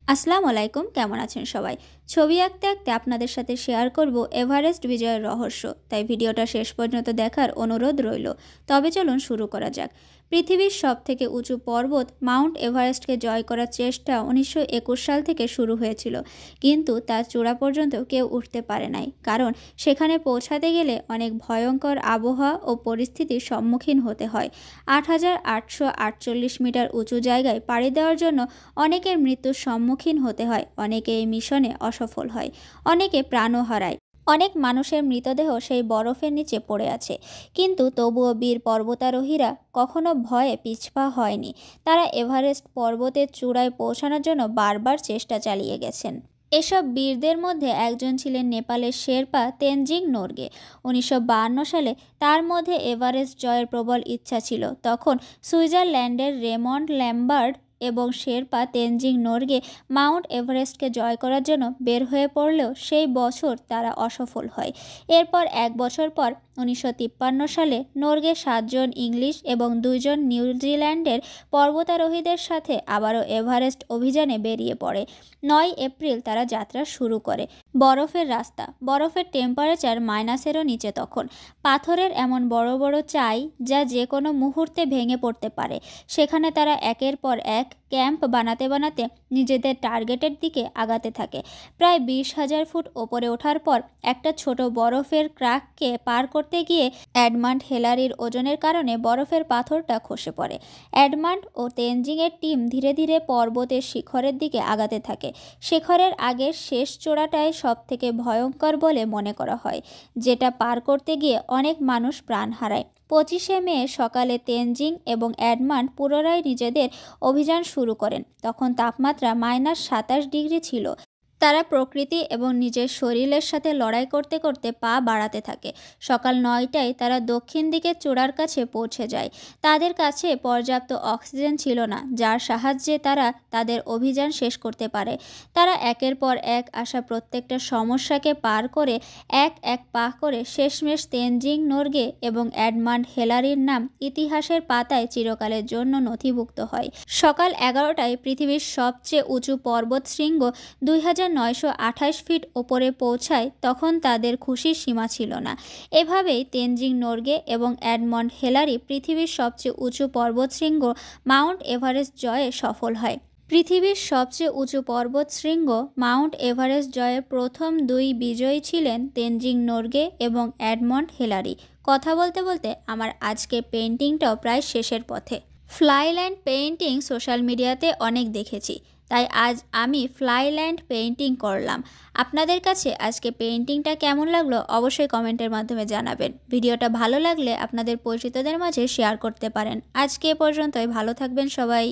আসসালামু আলাইকুম, কেমন আছেন সবাই? ছবি আঁকতে আঁকতে আপনাদের সাথে শেয়ার করব এভারেস্ট বিজয়ের রহস্য। তাই ভিডিওটা শেষ পর্যন্ত দেখার অনুরোধ রইল। তবে চলুন শুরু করা যাক। পৃথিবীর সবথেকে উঁচু পর্বত মাউন্ট এভারেস্টকে জয় করার চেষ্টা 1921 সাল থেকে শুরু হয়েছিল, কিন্তু তার চূড়া পর্যন্ত কেউ উঠতে পারে নাই, কারণ সেখানে পৌঁছাতে গেলে অনেক ভয়ঙ্কর আবহাওয়া ও পরিস্থিতির সম্মুখীন হতে হয়। 8,848 মিটার উঁচু জায়গায় পাড়ি দেওয়ার জন্য অনেকের মৃত্যুর সম্মুখীন হতে হয়, অনেকে এই মিশনে অসফল হয়, অনেকে প্রাণও হারায়। অনেক মানুষের মৃতদেহ সেই বরফের নিচে পড়ে আছে, কিন্তু তবুও বীর পর্বতারোহীরা কখনো ভয়ে পিছপা হয়নি। তারা এভারেস্ট পর্বতের চূড়ায় পৌঁছানোর জন্য বারবার চেষ্টা চালিয়ে গেছেন। এসব বীরদের মধ্যে একজন ছিলেন নেপালের শেরপা তেনজিং নোরগে। 1952 সালে তার মধ্যে এভারেস্ট জয়ের প্রবল ইচ্ছা ছিল। তখন সুইজারল্যান্ডের রেমন্ড ল্যাম্বার্ট এবং শেরপা তেনজিং নোরগে মাউন্ট এভারেস্টকে জয় করার জন্য বের হয়ে পড়লেও সেই বছর তারা অসফল হয়। এরপর এক বছর পর 1953 সালে নোরগে 7 জন ইংলিশ এবং 2 জন নিউজিল্যান্ডের পর্বতারোহীদের সাথে আবারও এভারেস্ট অভিযানে বেরিয়ে পড়ে। 9 এপ্রিল তারা যাত্রা শুরু করে। বরফের রাস্তা, বরফের টেম্পারেচার মাইনাসেরও নিচে তখন। পাথরের এমন বড় বড় চাই যা যে কোনো মুহূর্তে ভেঙে পড়তে পারে। সেখানে তারা একের পর এক ক্যাম্প বানাতে বানাতে নিজেদের টার্গেটের দিকে আগাতে থাকে। প্রায় 20,000 ফুট ওপরে ওঠার পর একটা ছোট বরফের ক্র্যাককে পার করতে গিয়ে এডমান্ড হেলারির ওজনের কারণে বরফের পাথরটা খসে পড়ে। এডমান্ড ও তেনজিংয়ের টিম ধীরে ধীরে পর্বতের শিখরের দিকে আগাতে থাকে। শিখরের আগের শেষ চূড়াটাই সব থেকে ভয়ঙ্কর বলে মনে করা হয়, যেটা পার করতে গিয়ে অনেক মানুষ প্রাণ হারায়। 25শে মে সকালে তেনজিং এবং এডমান্ড পুনরায় নিজেদের অভিযান শুরু করেন। তখন তাপমাত্রা -27 ডিগ্রি ছিল। তারা প্রকৃতি এবং নিজের শরীরের সাথে লড়াই করতে করতে পা বাড়াতে থাকে। সকাল 9টায় তারা দক্ষিণ দিকে চূড়ার কাছে পৌঁছে যায়। তাদের কাছে পর্যাপ্ত অক্সিজেন ছিল না, যার সাহায্যে তারা তাদের অভিযান শেষ করতে পারে। তারা একের পর এক আসা প্রত্যেকটা সমস্যাকে পার করে এক এক পা করে শেষমেশ তেনজিং নোরগে এবং এডমান্ড হেলারির নাম ইতিহাসের পাতায় চিরকালের জন্য নথিভুক্ত হয়। সকাল 11টায় পৃথিবীর সবচেয়ে উঁচু পর্বত শৃঙ্গ 2,928 ফিট ওপরে পৌঁছায়। তখন তাদের খুশির সীমা ছিল না। এভাবেই তেনজিং নোরগে এবং এডমন্ড হেলারি পৃথিবীর সবচেয়ে উঁচু পর্বতশৃঙ্গ মাউন্ট এভারেস্ট জয়ে সফল হয়। পৃথিবীর সবচেয়ে উঁচু পর্বতশৃঙ্গ মাউন্ট এভারেস্ট জয়ের প্রথম 2 বিজয়ী ছিলেন তেনজিং নোরগে এবং এডমন্ড হেলারি। কথা বলতে বলতে আমার আজকের পেইন্টিংটাও প্রায় শেষের পথে। ফ্লাইল্যান্ড পেইন্টিং সোশ্যাল মিডিয়াতে অনেক দেখেছি, তাই আজ আমি ফ্লাইল্যান্ড পেইন্টিং করলাম। আপনাদের কাছে আজকে পেইন্টিংটা কেমন লাগলো অবশ্যই কমেন্টের মাধ্যমে জানাবেন। ভিডিওটা ভালো লাগলে আপনাদের পরিচিতদের মাঝে শেয়ার করতে পারেন। আজকে এ পর্যন্তই, ভালো থাকবেন সবাই।